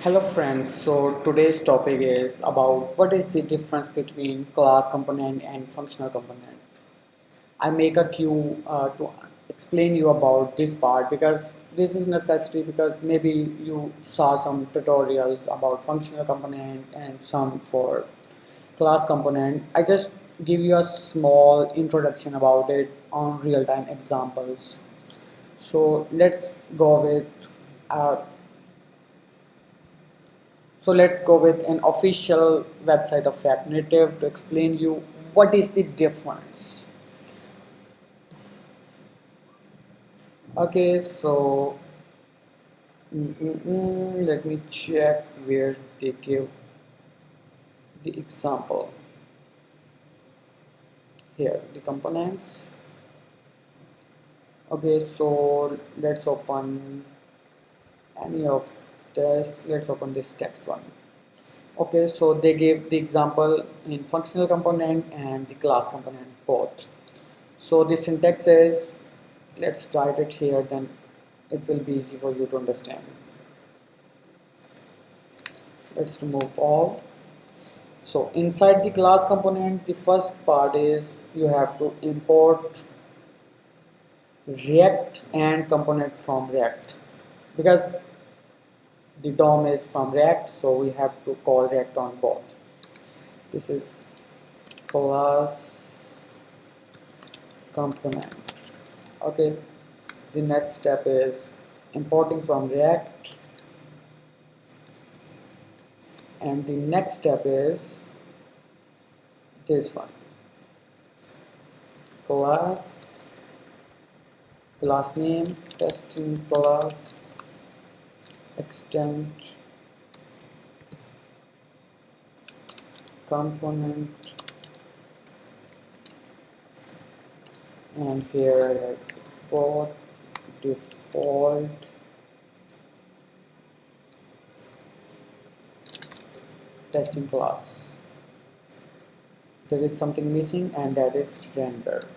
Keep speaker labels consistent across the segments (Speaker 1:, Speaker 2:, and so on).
Speaker 1: Hello friends, so today's topic is about what is the difference between class component and functional component. I make a cue to explain you about this part because this is necessary because maybe you saw some tutorials about functional component and some for class component. I just give you a small introduction about it on real-time examples. So uh, let's go with an official website of React Native to explain you what is the difference. Okay, so let me check where they give the example. Here, the components. Okay, so let's open any of this. Let's open this text one. Okay, so they gave the example in functional component and the class component both. So the syntax is, let's write it here, then it will be easy for you to understand. Let's remove all. So inside the class component, the first part is you have to import React and component from React because the DOM is from React, so we have to call React on both. This is class component. Okay, the next step is importing from React, and the next step is this one, class name, testing class, extend component, and here export default testing class. There is something missing, and that is render.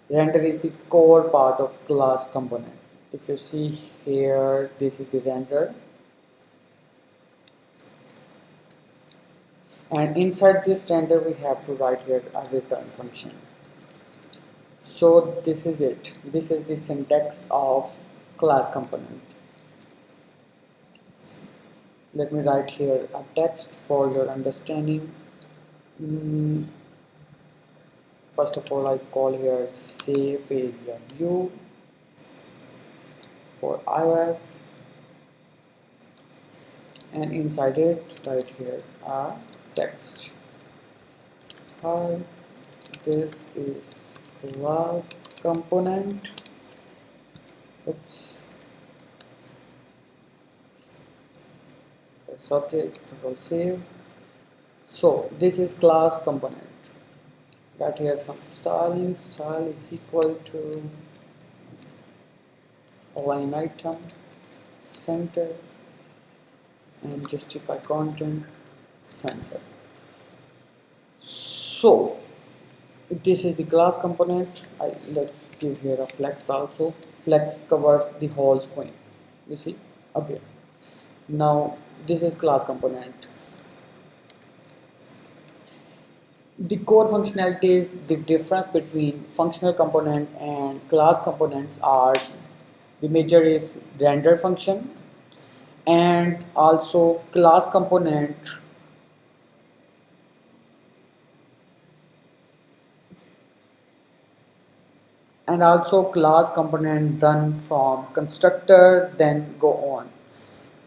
Speaker 1: Render is the core part of class component. If you see here, this is the render, and inside this render we have to write here a return function. So this is it. This is the syntax of class component. Let me write here a text for your understanding. First of all, I call here safe area view for iOS, and inside it write here a text. Hi, this is class component. Oops, it's okay. Control save. So this is class component. Right here some styling. Style is equal to line item, center, and justify content, center. So this is the class component. Let's give here a flex also. Flex covers the whole screen. You see? Okay. Now this is class component. The core functionalities, the difference between functional component and class components are the major is render function, and also class component run from constructor then go on,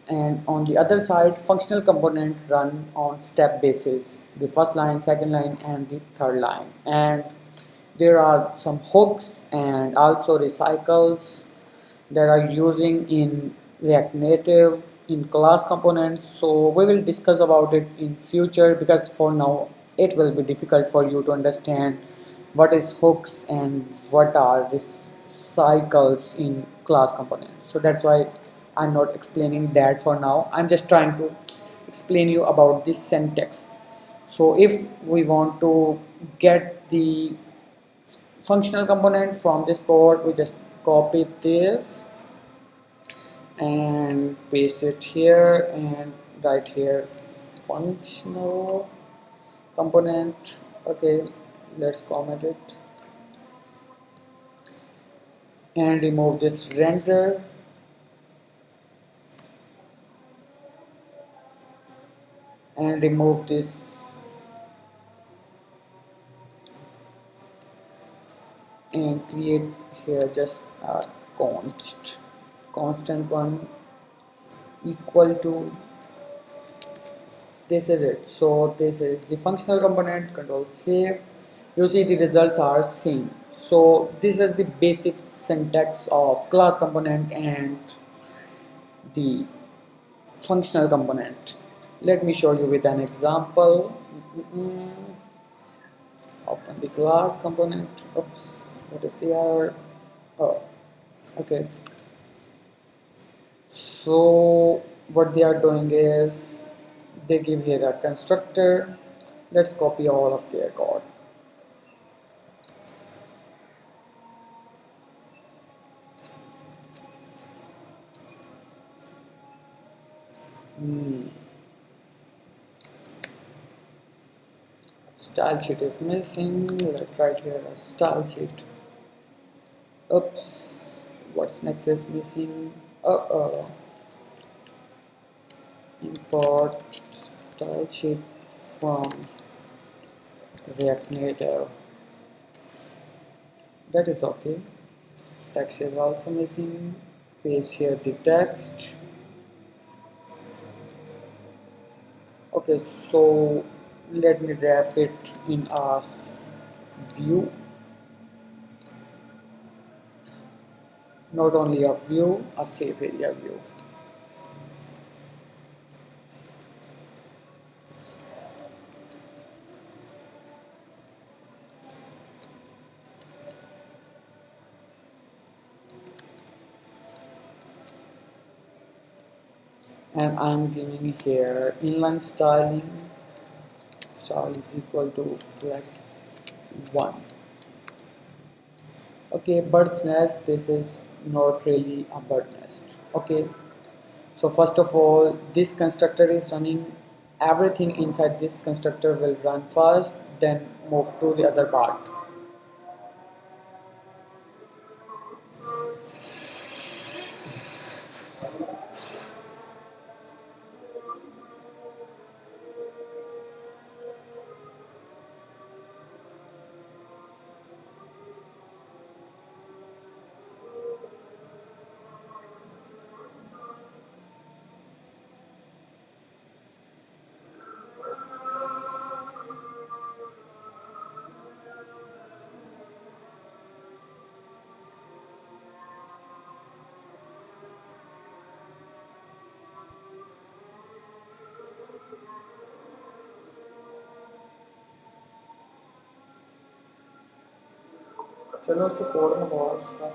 Speaker 1: and on the other side functional component run on step basis, the first line, second line, and the third line, and there are some hooks and also recycles that are using in React Native in class components. So we will discuss about it in future because for now it will be difficult for you to understand what is hooks and what are recycles in class components. So that's why I'm not explaining that for now. I'm just trying to explain you about this syntax. So if we want to get the functional component from this code, we just copy this and paste it here and write here functional component. Okay, let's comment it and remove this render and remove this and create here just a constant one equal to this is it. So this is the functional component. Control save. You see the results are same. So this is the basic syntax of class component and the functional component. Let me show you with an example. Open the class component. Oops, what is the error? Oh, okay. So what they are doing is they give here a constructor. Let's copy all of their code. Style sheet is missing. Let's write here a style sheet. Oops, what's next is missing. Import style sheet from React Native. That is okay. Text is also missing. Paste here the text. Okay, so let me wrap it in a view. Not only a view, a safe area view. And I'm giving here inline styling. Style is equal to flex 1. Okay, bird's nest. This is not really a bird nest. Okay, so first of all, this constructor is running. Everything inside this constructor will run first, then move to the other part. चलो उसे code में बहुत उसका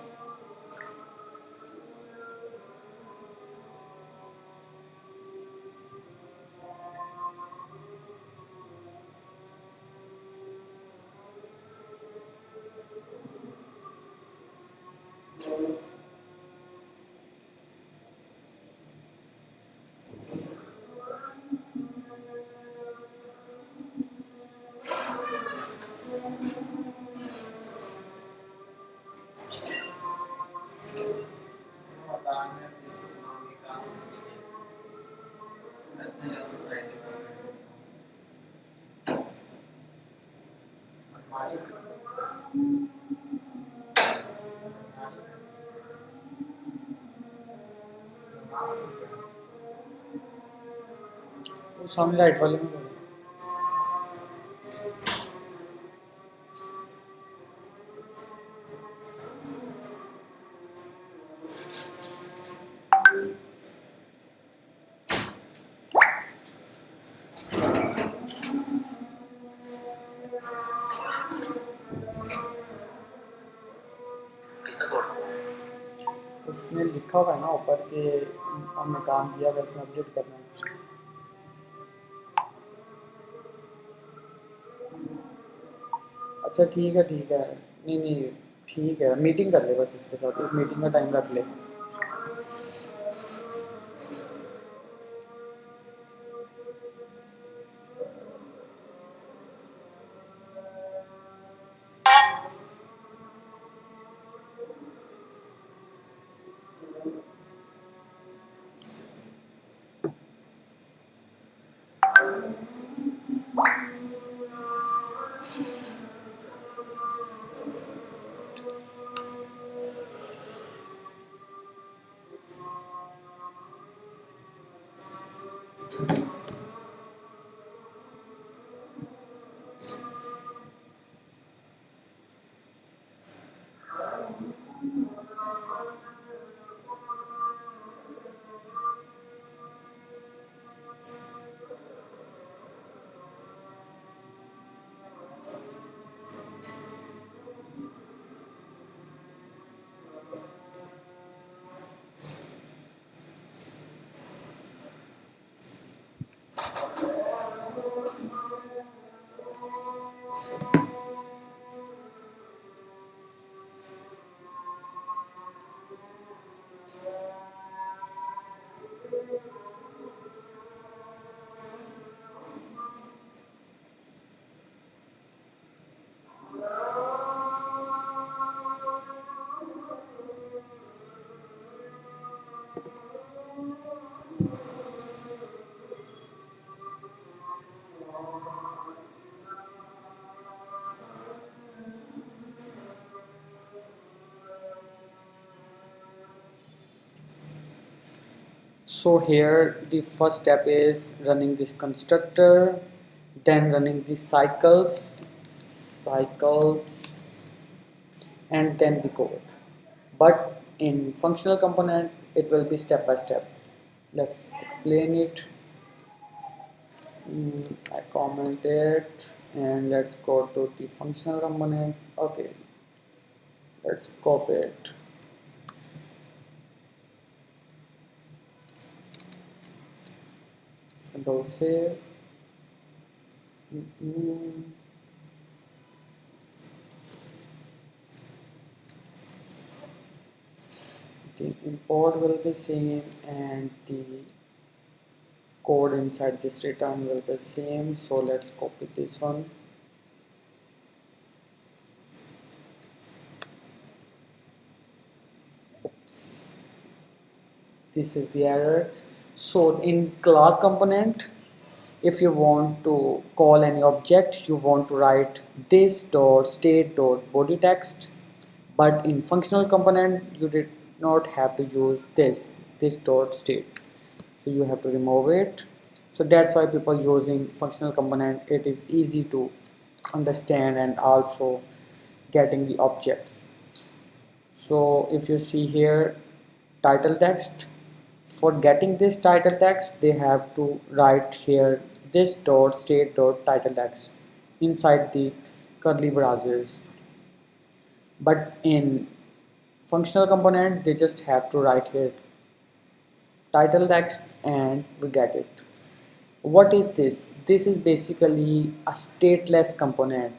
Speaker 1: वो सामने right वाले में बोलो उसमें लिखा हुआ है ना ऊपर के हमने काम किया है उसमें अपडेट करना है अच्छा ठीक है नहीं नहीं ठीक है मीटिंग कर ले बस इसके साथ एक मीटिंग का टाइम रख ले So here the first step is running this constructor, then running the cycles, and then the code. But in functional component, it will be step by step. Let's explain it. I comment it, and let's go to the functional component. Okay, let's copy it. Control save. The import will be same and the code inside this return will be same. So let's copy this one. Oops, this is the error. So in class component, if you want to call any object, you want to write this dot state dot body text, but in functional component you did not have to use this dot state, so you have to remove it. So that's why people using functional component, it is easy to understand and also getting the objects. So if you see here title text, for getting this title text they have to write here this dot state dot title text inside the curly braces, but in functional component they just have to write here title text and we get it. What is this? This is basically a stateless component.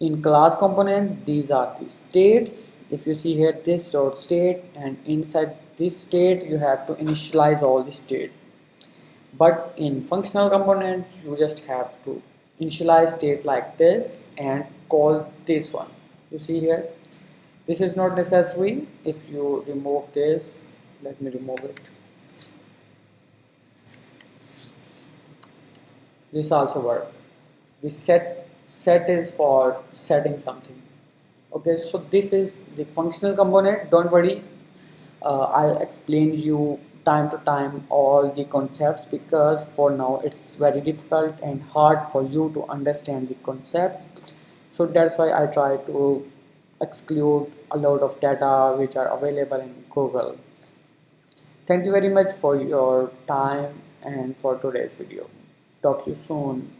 Speaker 1: In class component, these are the states. If you see here this dot state, and inside this state you have to initialize all the state. But in functional component you just have to initialize state like this and call this one. You see here, this is not necessary. If you remove this, let me remove it. This also work. This set is for setting something. Okay, so this is the functional component. Don't worry, I'll explain you time to time all the concepts, because for now it's very difficult and hard for you to understand the concepts. So that's why I try to exclude a lot of data which are available in Google. Thank you very much for your time and for today's video. Talk to you soon.